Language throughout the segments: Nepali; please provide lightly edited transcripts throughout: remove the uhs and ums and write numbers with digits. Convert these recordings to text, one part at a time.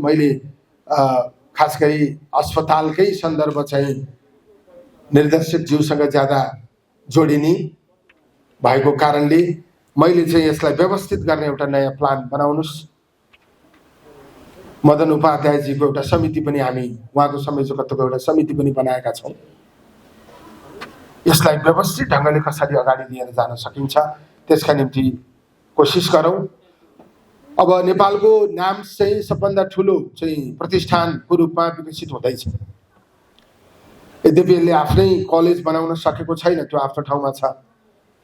मैले खास गरी अस्पतालकै सन्दर्भ चाहिँ निर्देशकज्यूसँग ज्यादा जोडिने भएको कारणले मैले चाहिँ यसलाई व्यवस्थित गर्ने एउटा नयाँ प्लान बनाउनुस्। मदन उपाध्यायजीको एउटा समिति पनि हामी उहाँको संयोजकत्वको एउटा समिति पनि बनाएका छौँ। यसलाई व्यवस्थित ढङ्गले कसरी अगाडि लिएर जान सकिन्छ त्यसका निम्ति कोसिस गरौँ। अब नेपालको नाम चाहिँ सबभन्दा ठुलो चाहिँ प्रतिष्ठानको रूपमा विकसित हुँदैछ। यद्यपि यसले आफ्नै कलेज बनाउन सकेको छैन, त्यो आफ्नो ठाउँमा छ,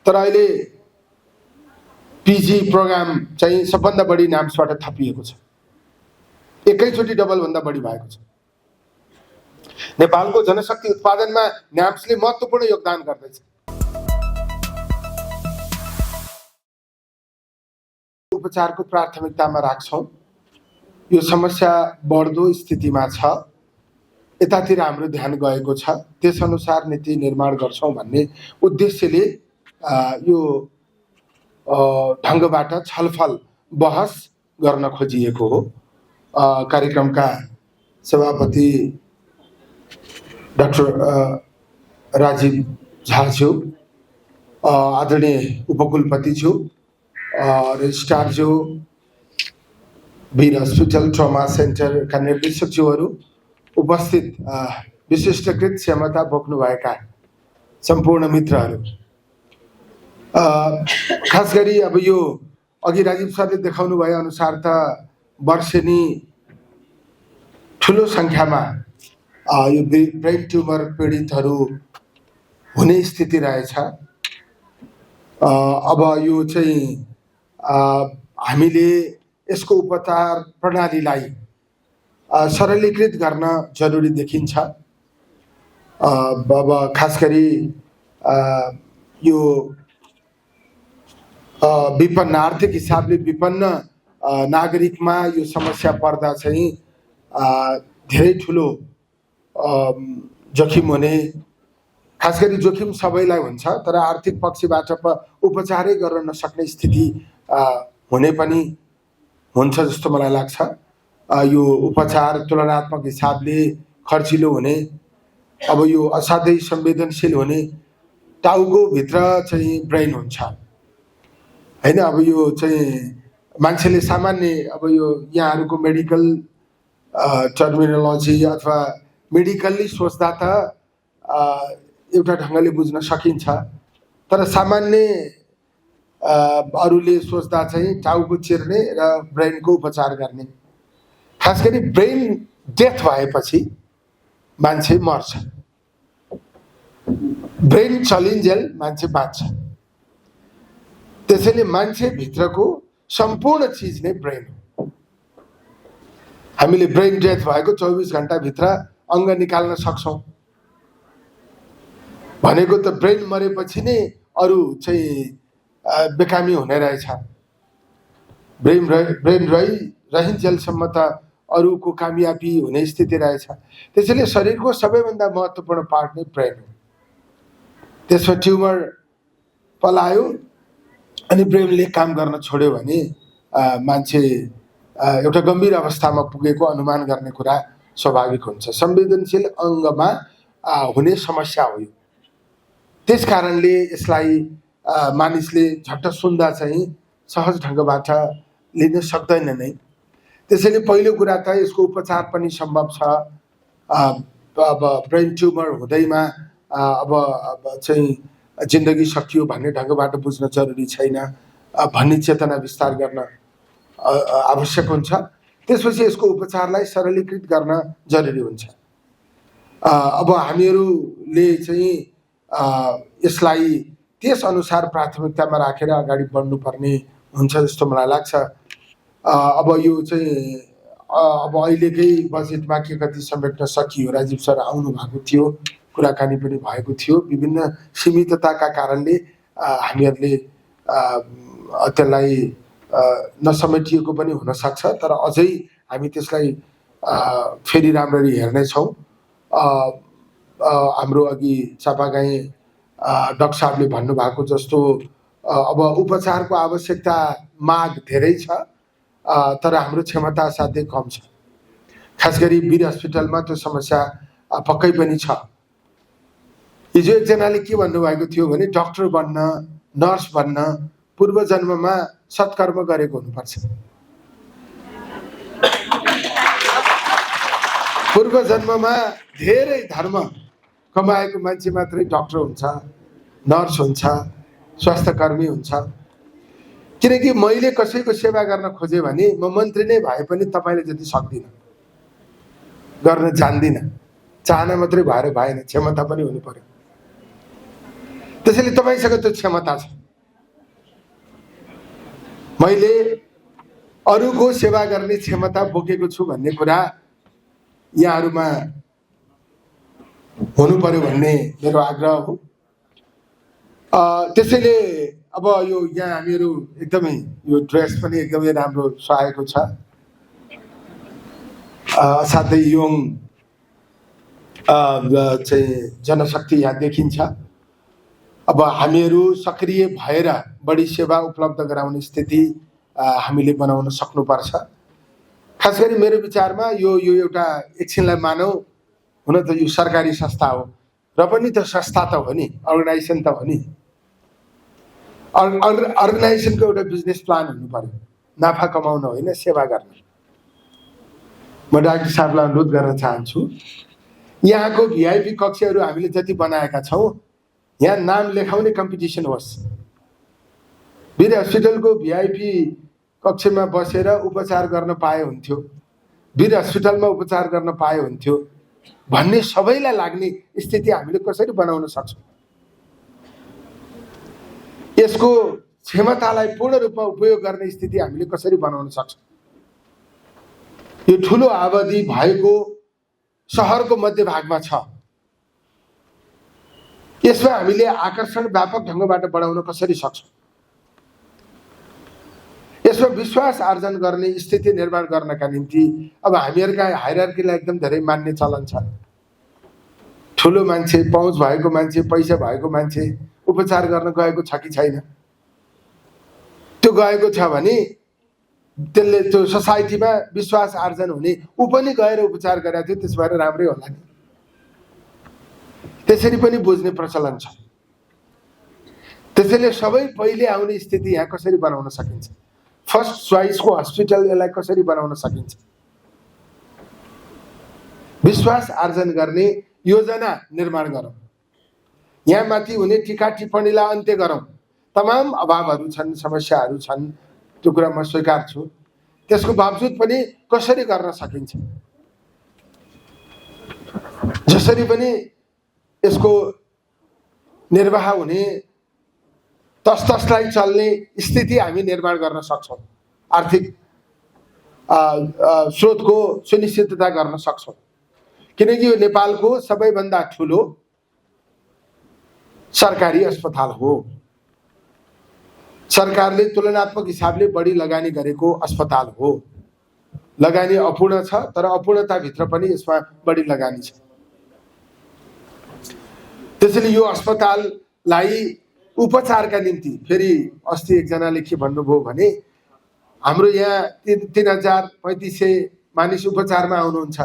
तर अहिले पिजी प्रोग्राम चाहिँ सबभन्दा बढी नाम्सबाट थपिएको छ। एकैचोटि डबलभन्दा बढी भएको छ। नेपालको जनशक्ति उत्पादनमा नाम्सले महत्त्वपूर्ण योगदान गर्दैछ। उपचारको प्राथमिकतामा राख्छौँ। यो समस्या बढ्दो स्थितिमा छ, यतातिर हाम्रो ध्यान गएको छ, त्यसअनुसार नीति निर्माण गर्छौँ भन्ने उद्देश्यले यो ढङ्गबाट छलफल बहस गर्न खोजिएको हो। कार्यक्रमका सभापति डाक्टर राजीव झाज्यू, आदरणीय उपकुलपतिज्यू, रजिस्ट्रारज्यू, वीर हस्पिटल ट्रमा सेन्टरका निर्देशकज्यूहरू, उपस्थित विशिष्टकृत क्षमता बोक्नुभएका सम्पूर्ण मित्रहरू, खास गरी अब यो अघि राजीव सरले देखाउनु भए अनुसार त वर्षेनी ठुलो सङ्ख्यामा यो ब्रेन ट्युमर पीडितहरू हुने स्थिति रहेछ। अब यो चाहिँ हामीले यसको उपचार प्रणालीलाई सरलीकृत गर्न जरुरी देखिन्छ। अब खास गरी यो विपन्न आर्थिक हिसाबले विपन्न नागरिकमा यो समस्या पर्दा चाहिँ धेरै ठुलो जोखिम हुने, खास गरी जोखिम सबैलाई हुन्छ, तर आर्थिक पक्षबाट उपचारै गर्न नसक्ने स्थिति हुने पनि हुन्छ जस्तो मलाई लाग्छ। यो उपचार तुलनात्मक हिसाबले खर्चिलो हुने, अब यो असाध्यै संवेदनशील हुने, टाउकोभित्र चाहिँ ब्रेन हुन्छ हैन। अब यो चाहिँ मान्छेले सामान्य अब यो यहाँहरूको मेडिकल टर्मिनोलोजी अथवा मेडिकल्ली सोच्दा त एउटा ढङ्गले बुझ्न सकिन्छ, तर सामान्य अरूले सोच्दा चाहिँ टाउको चिर्ने र ब्रेनको उपचार गर्ने। खास गरी ब्रेन डेथ भएपछि मान्छे मर्छ, ब्रेन चलिन्जेल मान्छे बाँच्छ। त्यसैले मान्छे भित्रको सम्पूर्ण चिज नै ब्रेन हो। हामीले ब्रेन डेथ भएको 24 घण्टाभित्र अङ्ग निकाल्न सक्छौँ भनेको त ब्रेन मरेपछि नै अरू चाहिँ बेकामी हुने रहेछ। ब्रेन रहिन्जेलसम्म त अरूको कामयाबी हुने स्थिति रहेछ। त्यसैले शरीरको सबैभन्दा महत्त्वपूर्ण पार्ट नै ब्रेन हो। त्यसमा ट्युमर पलायो अनि ब्रेनले काम गर्न छोड्यो भने मान्छे एउटा गम्भीर अवस्थामा पुगेको अनुमान गर्ने कुरा स्वाभाविक हुन्छ। संवेदनशील अङ्गमा हुने समस्या हो यो। त्यस कारणले यसलाई मानिसले झट्ट सुन्दा चाहिँ सहज ढङ्गबाट लिन सक्दैन नै। त्यसैले पहिलो कुरा त यसको उपचार पनि सम्भव छ। अब ब्रेन ट्युमर हुँदैमा अब चाहिँ जिन्दगी सकियो भन्ने ढङ्गबाट बुझ्न जरुरी छैन भन्ने चेतना विस्तार गर्न आवश्यक हुन्छ। त्यसपछि यसको उपचारलाई सरलीकृत गर्न जरुरी हुन्छ। अब हामीहरूले चाहिँ यसलाई त्यस अनुसार प्राथमिकतामा राखेर अगाडि बढ्नुपर्ने हुन्छ जस्तो मलाई लाग्छ। अब यो चाहिँ अब अहिलेकै बजेटमा के कति समेट्न सकियो, राजीव सर आउनु भएको थियो, कुराकानी पनि भएको थियो। विभिन्न सीमितताका कारणले हामीहरूले त्यसलाई नसमेटिएको पनि हुन सक्छ, तर अझै हामी त्यसलाई फेरि राम्ररी हेर्नेछौँ। हाम्रो अघि चापागाई डाक्टर साहबले भन्नुभएको जस्तो अब उपचारको आवश्यकता माग धेरै छ, तर हाम्रो क्षमता असाध्यै कम छ। खास गरी वीर हस्पिटलमा त्यो समस्या पक्कै पनि छ। हिजो एकजनाले के भन्नुभएको थियो भने डाक्टर बन्न, नर्स बन्न पूर्व जन्ममा सत्कर्म गरेको हुनुपर्छ। पूर्व जन्ममा धेरै धर्म कमाएको मान्छे मात्रै डाक्टर हुन्छ, नर्स हुन्छ, स्वास्थ्यकर्मी हुन्छ। किनकि मैले कसैको सेवा गर्न खोजेँ भने म मन्त्री नै भए पनि तपाईँले जति सक्दिनँ, गर्न जान्दिनँ। चाहना मात्रै भएर भएन, क्षमता पनि हुनु पर्यो। त्यसैले तपाईँसँग त्यो क्षमता छ। मैले अरूको सेवा गर्ने क्षमता बोकेको छु भन्ने कुरा यहाँहरूमा हुनु पर्यो भन्ने मेरो आग्रह हो। त्यसैले अब यो यहाँ हामीहरू एकदमै यो ड्रेस पनि एकदमै राम्रो सुहाएको छ। साथै यङ चाहिँ जनशक्ति यहाँ देखिन्छ। अब हामीहरू सक्रिय भएर बढी सेवा उपलब्ध गराउने स्थिति हामीले बनाउन सक्नुपर्छ। खास गरी मेरो विचारमा यो एउटा एकछिनलाई मानौ, हुन त यो सरकारी संस्था हो र पनि त संस्था त हो नि, अर्गनाइजेसन त हो नि। अर्गनाइजेसनको एउटा बिजनेस प्लान हुनु पर्यो, नाफा कमाउन होइन, सेवा गर्न। म डाक्टर साहबलाई अनुरोध गर्न चाहन्छु, यहाँको भिआइपी कक्षहरू हामीले जति बनाएका छौँ, यहाँ नाम लेखाउने कम्पिटिसन होस्। वीर हस्पिटलको भिआइपी कक्षमा बसेर उपचार गर्न पाए हुन्थ्यो, वीर हस्पिटलमा उपचार गर्न पाए हुन्थ्यो भन्ने सबैलाई लाग्ने स्थिति हामीले कसरी बनाउन सक्छौँ? यसको क्षमतालाई पूर्ण रूपमा उपयोग गर्ने स्थिति हामीले कसरी बनाउन सक्छौँ? यो ठुलो आबादी भएको सहरको मध्यभागमा छ। यसमा हामीले आकर्षण व्यापक ढङ्गबाट बढाउन कसरी सक्छौँ? यसमा विश्वास आर्जन गर्ने स्थिति निर्माण गर्नका निम्ति अब हामीहरूका हायरार्कीलाई एकदम धेरै मान्ने चलन छ। ठुलो मान्छे, पहुँच भएको मान्छे, पैसा भएको मान्छे उपचार गर्न गएको छ कि छैन? त्यो गएको छ भने त्यसले त्यो सोसाइटीमा विश्वास आर्जन हुने, ऊ पनि गएर उपचार गरेको थियो, त्यस भएर राम्रै होला नि। त्यसरी पनि बुझ्ने प्रचलन छ। त्यसैले सबै पहिले आउने स्थिति यहाँ कसरी बनाउन सकिन्छ? फर्स्ट चोइसको हस्पिटल यसलाई कसरी बनाउन सकिन्छ? विश्वास आर्जन गर्ने योजना निर्माण गरौँ। यहाँ माथि हुने टीका टिप्पणीलाई अन्त्य गरौँ। तमाम अभावहरू छन्, समस्याहरू छन्, त्यो कुरा म स्वीकार्छु। त्यसको बावजुद पनि कसरी गर्न सकिन्छ? जसरी पनि यसको निर्वाह हुने, तसलाई चल्ने स्थिति हामी निर्माण गर्न सक्छौँ। आर्थिक स्रोतको सुनिश्चितता गर्न सक्छौँ। किनकि यो नेपालको सबैभन्दा ठुलो सरकारी अस्पताल हो। सरकारले तुलनात्मक हिसाबले बढी लगानी गरेको अस्पताल हो। लगानी अपूर्ण छ, तर अपूर्णताभित्र पनि यसमा बढी लगानी छ। त्यसैले यो अस्पताललाई उपचारका निम्ति, फेरि अस्ति एकजनाले के भन्नुभयो भने हाम्रो यहाँ 3,3500 मानिस उपचारमा आउनुहुन्छ,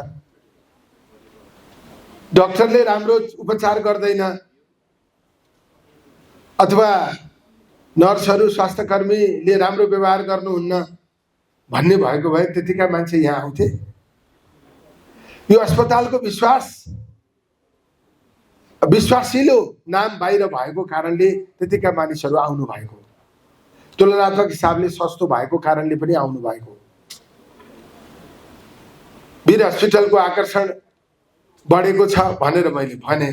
डाक्टरले राम्रो उपचार गर्दैन अथवा नर्सहरू, स्वास्थ्यकर्मीले राम्रो व्यवहार गर्नुहुन्न भन्ने भएको भए त्यतिका मान्छे यहाँ आउँथे। यो अस्पतालको विश्वासिलो नाम बाहिर भएको कारणले त्यतिका मानिसहरू आउनु भएको, तुलनात्मक हिसाबले सस्तो भएको कारणले पनि आउनु भएको। वीर हस्पिटलको आकर्षण बढेको छ भनेर मैले भने,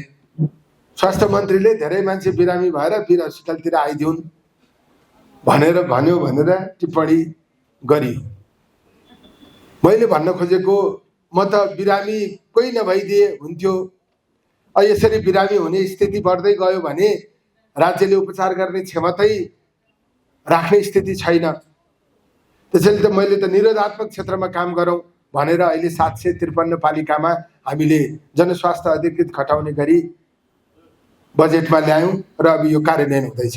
स्वास्थ्य मन्त्रीले धेरै मान्छे बिरामी भएर वीर हस्पिटलतिर आइदिउन् भनेर भन्यो भनेर टिप्पणी गरियो। मैले भन्न खोजेको, म त बिरामी कोही नभइदिए हुन्थ्यो। यसरी बिरामी हुने स्थिति बढ्दै गयो भने राज्यले उपचार गर्ने क्षमतै राख्ने स्थिति छैन। त्यसैले त मैले त निरोधात्मक क्षेत्रमा काम गरौँ भनेर अहिले 753 पालिकामा हामीले जनस्वास्थ्य अधिकृत खटाउने गरी बजेटमा ल्यायौँ र अब यो कार्यान्वयन हुँदैछ।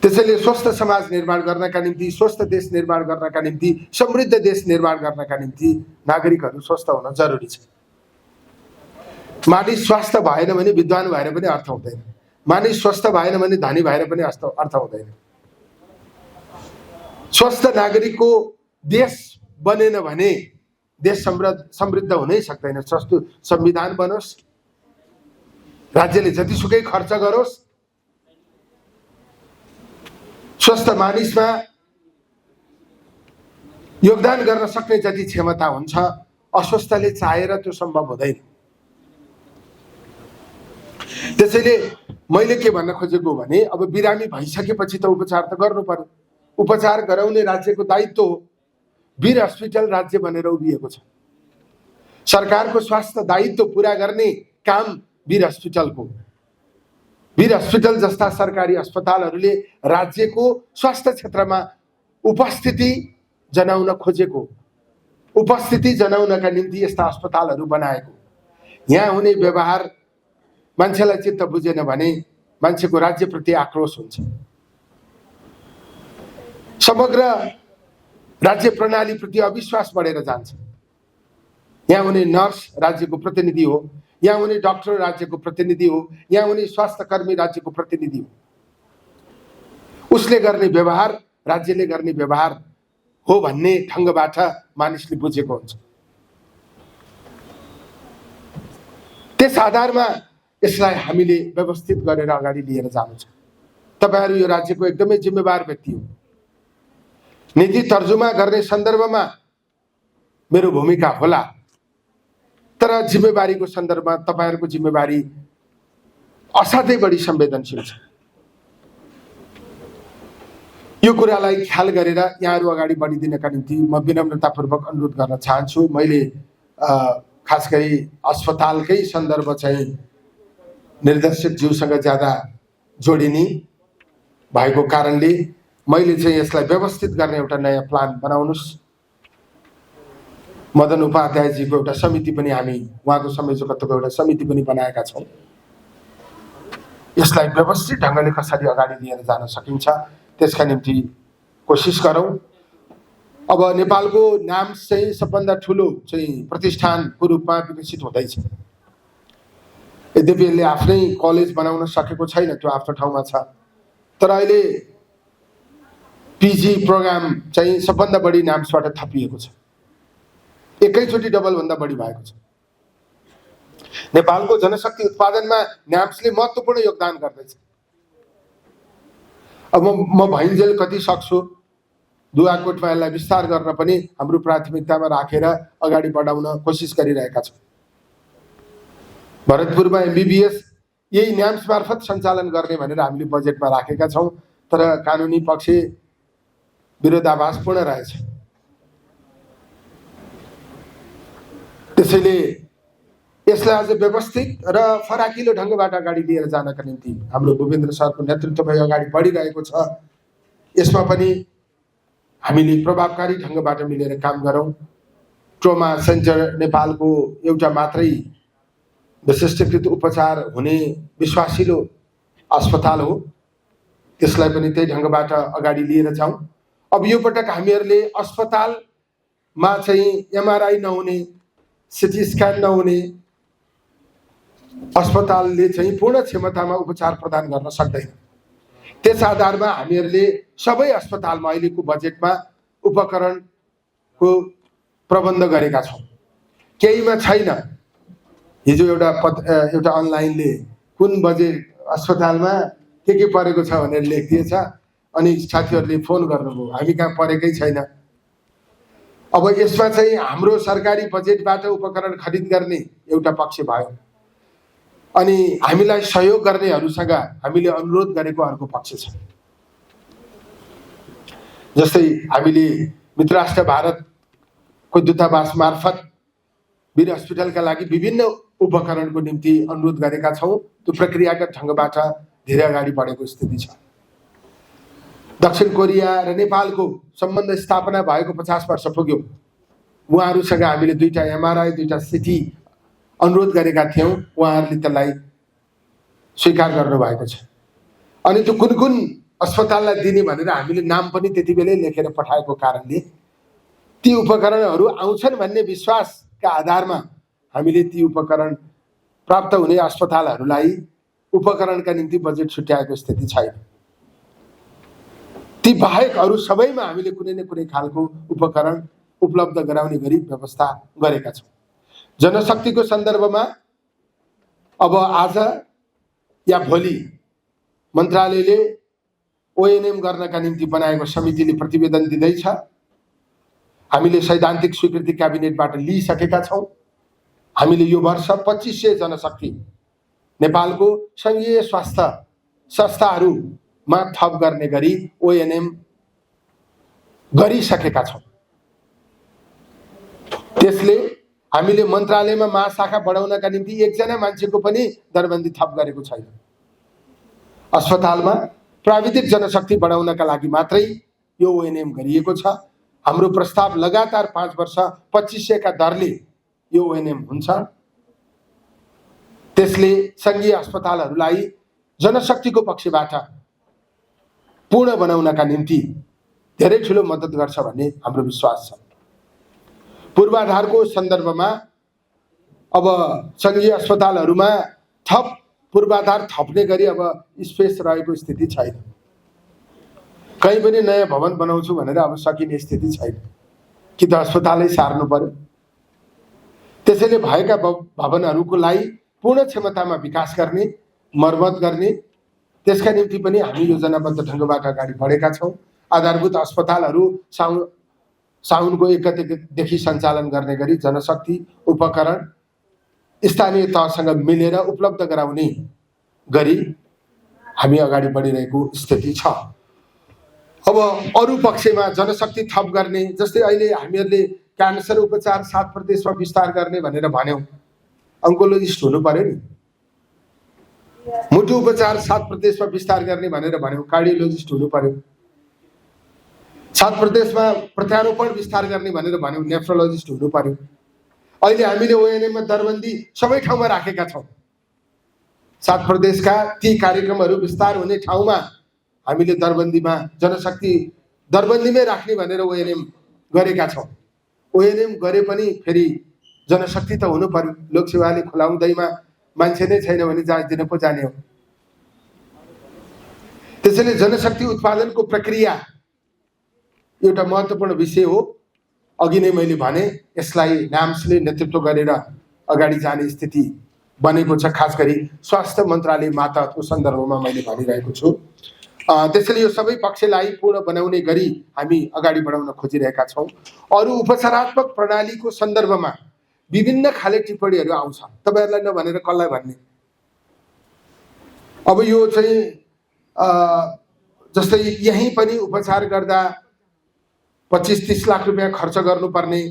त्यसैले स्वस्थ समाज निर्माण गर्नका निम्ति, स्वस्थ देश निर्माण गर्नका निम्ति, समृद्ध देश निर्माण गर्नका निम्ति नागरिकहरू स्वस्थ हुन जरुरी छ। मानिस स्वस्थ भएन भने विद्वान भएर पनि अर्थ हुँदैन, मानिस स्वस्थ भएन भने धनी भएर पनि अर्थ हुँदैन। स्वस्थ नागरिकको देश बनेन भने देश समृद्ध हुनै सक्दैन। सस्तो संविधान बनोस्, राज्यले जतिसुकै खर्च गरोस्, स्वस्थ मानिसमा योगदान गर्न सक्ने जति क्षमता हुन्छ, अस्वस्थले चाहेर त्यो सम्भव हुँदैन। त्यसैले मैले के भन्न खोजेको भने अब बिरामी भइसकेपछि त उपचार त गर्नु पर्यो। उपचार गराउने राज्यको दायित्व हो। वीर हस्पिटल राज्य बनेर उभिएको छ। सरकारको स्वास्थ्य दायित्व पूरा गर्ने काम वीर हस्पिटलको। वीर हस्पिटल जस्ता सरकारी अस्पतालहरूले राज्यको स्वास्थ्य क्षेत्रमा उपस्थिति जनाउन खोजेको, उपस्थिति जनाउनका निम्ति यस्ता अस्पतालहरू बनाएको। यहाँ हुने व्यवहार मान्छेलाई चित्त बुझेन भने मान्छेको राज्यप्रति आक्रोश हुन्छ। समग्र राज्य प्रणालीप्रति अविश्वास बढेर जान्छ। यहाँ हुने नर्स राज्यको प्रतिनिधि हो, यहाँ हुने डाक्टर राज्यको प्रतिनिधि हो, यहाँ हुने स्वास्थ्य कर्मी राज्यको प्रतिनिधि हो। उसले गर्ने व्यवहार राज्यले गर्ने व्यवहार हो भन्ने ढङ्गबाट मानिसले बुझेको हुन्छ। त्यस आधारमा यसलाई हामीले व्यवस्थित गरेर अगाडि लिएर जानु छ। तपाईहरु यो राज्यको एकदमै जिम्मेवार व्यक्ति हो। नीति तर्जुमा गर्ने सन्दर्भमा मेरो भूमिका होला, तर जिम्मेवारीको सन्दर्भमा तपाईहरुको जिम्मेवारी असाध्यै बढी संवेदनशील छ। यो कुरालाई ख्याल गरेर यहाँहरु अगाडि बढिदिनका निम्ति म विनम्रतापूर्वक अनुरोध गर्न चाहन्छु। मैले खास गरी अस्पतालकै सन्दर्भ चाहिँ निर्देशक ज्यूसँग ज्यादा जोडिने भएको कारणले मैले चाहिँ यसलाई व्यवस्थित गर्ने एउटा नयाँ प्लान बनाउनुस्। मदन उपाध्यायजीको एउटा समिति पनि हामी उहाँको संयोजकत्वको एउटा समिति पनि बनाएका छौं। यसलाई व्यवस्थित ढंगले कसरी अगाडि लिएर जान सकिन्छ त्यसका निम्ति कोशिश गरौं। अब नेपालको नाम चाहिँ सबभन्दा ठूलो चाहिँ प्रतिष्ठानको रूपमा विकसित हुँदैछ। यद्यपि यसले आफ्नै कलेज बनाउन सकेको छैन, त्यो आफ्नो ठाउँमा छ, तर अहिले पीजी प्रोग्राम चाहिँ सबभन्दा बढी नाम्सबाट थपिएको छ। एकैचोटि डबल भन्दा बढी भएको छ। नेपालको जनशक्ति उत्पादनमा नाम्सले महत्त्वपूर्ण योगदान गर्दैछ। अब म भइन्जेल कति सक्छु दुवाकोटमा यसलाई विस्तार गर्न पनि हाम्रो प्राथमिकतामा राखेर अगाडि बढाउन कोसिस गरिरहेका छौं। भरतपुरमा एमबीबीएस यही न्याम्स मार्फत सञ्चालन गर्ने भनेर हामीले बजेटमा राखेका छौं, तर कानुनी पक्ष विरोधाभासपूर्ण रहेछ। त्यसैले यसलाई अझ व्यवस्थित र फराकिलो ढंगबाट अगाडि लिएर जानका निम्ति हाम्रो गोविन्द्र सरको नेतृत्वमा अगाडि बढिरहेको छ। यसमा पनि हामीले प्रभावकारी ढंगबाट मिलेर काम गरौं। ट्रोमा सेन्टर नेपालको एउटा मात्रै विशिष्टकृत उपचार हुने विश्वासिलो अस्पताल हो। त्यसलाई पनि त्यही ढंगबाट अगाडि लिएर जाउँ। अब यो पटक हामीहरूले अस्पतालमा चाहिँ एमआरआई नहुने, सिटी स्क्यान नहुने, अस्पतालले चाहिँ पूर्ण क्षमतामा उपचार प्रदान गर्न सक्दैन। त्यस आधारमा हामीहरूले सबै अस्पतालमा अहिलेको बजेटमा उपकरणको प्रबन्ध गरेका छौं। केहीमा छैन। हिजो एउटा अनलाइनले कुन बजेट अस्पतालमा के परेको छ भनेर लेखिदिएछ, अनि साथीहरूले फोन गर्नुभयो, हामी कहाँ परेकै छैन। अब यसमा चाहिँ हाम्रो सरकारी बजेटबाट उपकरण खरिद गर्ने एउटा पक्ष भयो, अनि हामीलाई सहयोग गर्नेहरूसँग हामीले अनुरोध गरेको अर्को पक्ष छ। जस्तै हामीले मित्र राष्ट्र भारतको दूतावास मार्फत वीर हस्पिटलका लागि विभिन्न उपकरणको निम्ति अनुरोध गरेका छौं। त्यो प्रक्रियागत ढंगबाट धेरै अगाडि बढेको स्थिति छ। दक्षिण कोरिया र नेपालको सम्बन्ध स्थापना भएको 50 वर्ष पुग्यो। उहाँहरूसँग हामीले 2टा एमआरआई 2टा सिटी अनुरोध गरेका थियौं। उहाँहरूले त्यसलाई स्वीकार गर्नु भएको छ। अनि त्यो कुन कुन अस्पताललाई दिने भनेर हामीले नाम पनि त्यति बेलै लेखेर पठाएको कारणले ती उपकरणहरू आउँछन् भन्ने विश्वासका आधारमा हामीले ती उपकरण प्राप्त हुने अस्पतालहरूलाई उपकरणका निम्ति बजेट छुट्याएको स्थिति छैन। ती बाहेक अरू सबैमा हामीले कुनै न कुनै खालको उपकरण उपलब्ध गराउने गरी व्यवस्था गरेका छौँ। जनशक्तिको सन्दर्भमा अब आज या भोलि मन्त्रालयले ओएनएम गर्नका निम्ति बनाएको समितिले प्रतिवेदन दिँदैछ। हामीले सैद्धान्तिक स्वीकृति क्याबिनेटबाट लिइसकेका छौँ। हामीले यो वर्ष 2500 जनशक्ति नेपालको सङ्घीय स्वास्थ्य संस्थाहरूमा थप गर्ने गरी ओएनएम गरिसकेका छौँ। त्यसले हामीले मन्त्रालयमा महाशाखा बढाउनका निम्ति एकजना मान्छेको पनि दरबन्दी थप गरेको छैन। अस्पतालमा प्राविधिक जनशक्ति बढाउनका लागि मात्रै यो ओएनएम गरिएको छ। हाम्रो प्रस्ताव लगातार 5 वर्ष 2500 का दरले यो ओएनएम हुन्छ। त्यसले सङ्घीय अस्पतालहरूलाई जनशक्तिको पक्षबाट पूर्ण बनाउनका निम्ति धेरै ठुलो मद्दत गर्छ भन्ने हाम्रो विश्वास छ। पूर्वाधारको सन्दर्भमा अब सङ्घीय अस्पतालहरूमा थप पूर्वाधार थप्ने गरी अब स्पेस रहेको स्थिति छैन। कहीँ पनि नयाँ भवन बनाउँछु भनेर अब सकिने स्थिति छैन कि त अस्पतालै सार्नु पर्यो। त्यसैले भएका भवनहरूको लागि पूर्ण क्षमतामा विकास गर्ने, मर्मत गर्ने, त्यसका निम्ति पनि हामी योजनाबद्ध ढङ्गबाट अगाडि बढेका छौँ। आधारभूत अस्पतालहरू साउनको 1 गतेदेखि सञ्चालन गर्ने गरी जनशक्ति उपकरण स्थानीय तहसँग मिलेर उपलब्ध गराउने गरी हामी अगाडि बढिरहेको स्थिति छ। अब अरू पक्षमा जनशक्ति थप गर्ने, जस्तै अहिले हामीहरूले क्यान्सर उपचार 7 प्रदेशमा विस्तार गर्ने भनेर भन्यौँ। अन्कोलोजिस्ट हुनु पर्यो नि। मुटु उपचार 7 प्रदेशमा विस्तार गर्ने भनेर भन्यौँ, कार्डियोलोजिस्ट हुनु पर्यो। 7 प्रदेशमा प्रत्यारोपण विस्तार गर्ने भनेर भन्यौँ, नेफ्रोलोजिस्ट हुनु पर्यो। अहिले हामीले ओएनएममा दरबन्दी सबै ठाउँमा राखेका छौँ। 7 प्रदेशका ती कार्यक्रमहरू विस्तार हुने ठाउँमा हामीले दरबन्दीमा जनशक्ति दरबन्दीमै राख्ने भनेर ओएनएम गरेका छौँ। ओएनएम गरे पनि फेरि जनशक्ति त हुनु पर्यो। लोकसेवाले खुलाउँदैमा मान्छे नै छैन भने जाँच दिन पो जाने हो। त्यसैले जनशक्ति उत्पादनको प्रक्रिया एउटा महत्त्वपूर्ण विषय हो। अघि नै मैले भने यसलाई नाम्सले नेतृत्व गरेर अगाडि जाने स्थिति बनेको छ। खास गरी स्वास्थ्य मन्त्रालय मातहतको सन्दर्भमा मैले भनिरहेको छु। त्यसैले यो सबै पक्षलाई पूर्ण बनाउने गरी हामी अगाडि बढाउन खोजिरहेका छौँ। अरू उपचारात्मक प्रणालीको सन्दर्भमा विभिन्न खाले टिप्पणीहरू आउँछ। तपाईँहरूलाई नभनेर कसलाई भन्ने। अब यो चाहिँ जस्तै यहीँ पनि उपचार गर्दा 25-30 लाख रुपियाँ खर्च गर्नुपर्ने,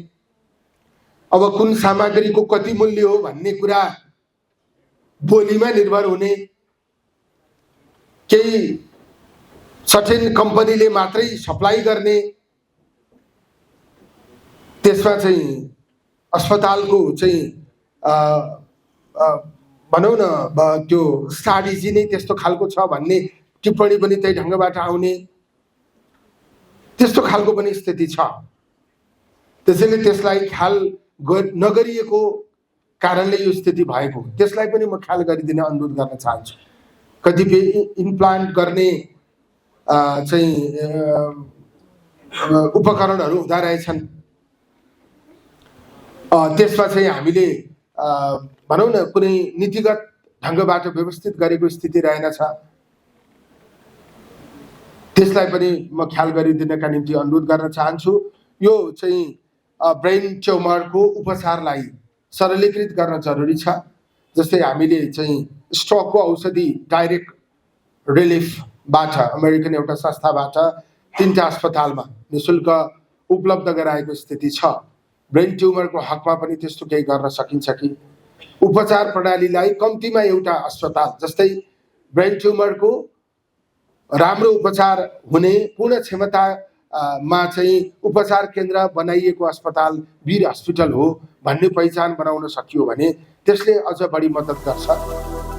अब कुन सामग्रीको कति मूल्य हो भन्ने कुरा बोलीमा निर्भर हुने, केही सर्टेन कम्पनीले मात्रै सप्लाई गर्ने, त्यसमा चाहिँ अस्पतालको चाहिँ भनौँ न त्यो स्ट्राटेजी नै त्यस्तो खालको छ भन्ने टिप्पणी पनि त्यही ढङ्गबाट आउने, त्यस्तो खालको पनि स्थिति छ। त्यसैले त्यसलाई ख्याल नगरिएको कारणले यो स्थिति भएको, त्यसलाई पनि म ख्याल गरिदिन अनुरोध गर्न चाहन्छु। कतिपय इम्प्लान्ट गर्ने चाहिँ उपकरणहरू हुँदा रहेछन्, त्यसमा चाहिँ हामीले भनौँ न कुनै नीतिगत ढङ्गबाट व्यवस्थित गरेको स्थिति रहेनछ। त्यसलाई पनि म ख्याल गरिदिनका निम्ति अनुरोध गर्न चाहन्छु। यो चाहिँ ब्रेन ट्युमरको उपचारलाई सरलीकृत गर्न जरुरी छ। जस्तै हामीले चाहिँ स्ट्रोकको औषधि डाइरेक्ट रिलिफबाट अमेरिकन एउटा संस्थाबाट 3टा अस्पतालमा निशुल्क उपलब्ध गराएको स्थिति छ। ब्रेन ट्युमरको हकमा पनि त्यस्तो केही गर्न सकिन्छ कि? उपचार प्रणालीलाई कम्तीमा एउटा अस्पताल, जस्तै ब्रेन ट्युमरको राम्रो उपचार हुने पूर्ण क्षमता मा चाहिँ उपचार केन्द्र बनाइएको अस्पताल वीर हस्पिटल हो भन्ने पहिचान बनाउन सकियो भने त्यसले अझ बढी मद्दत गर्छ।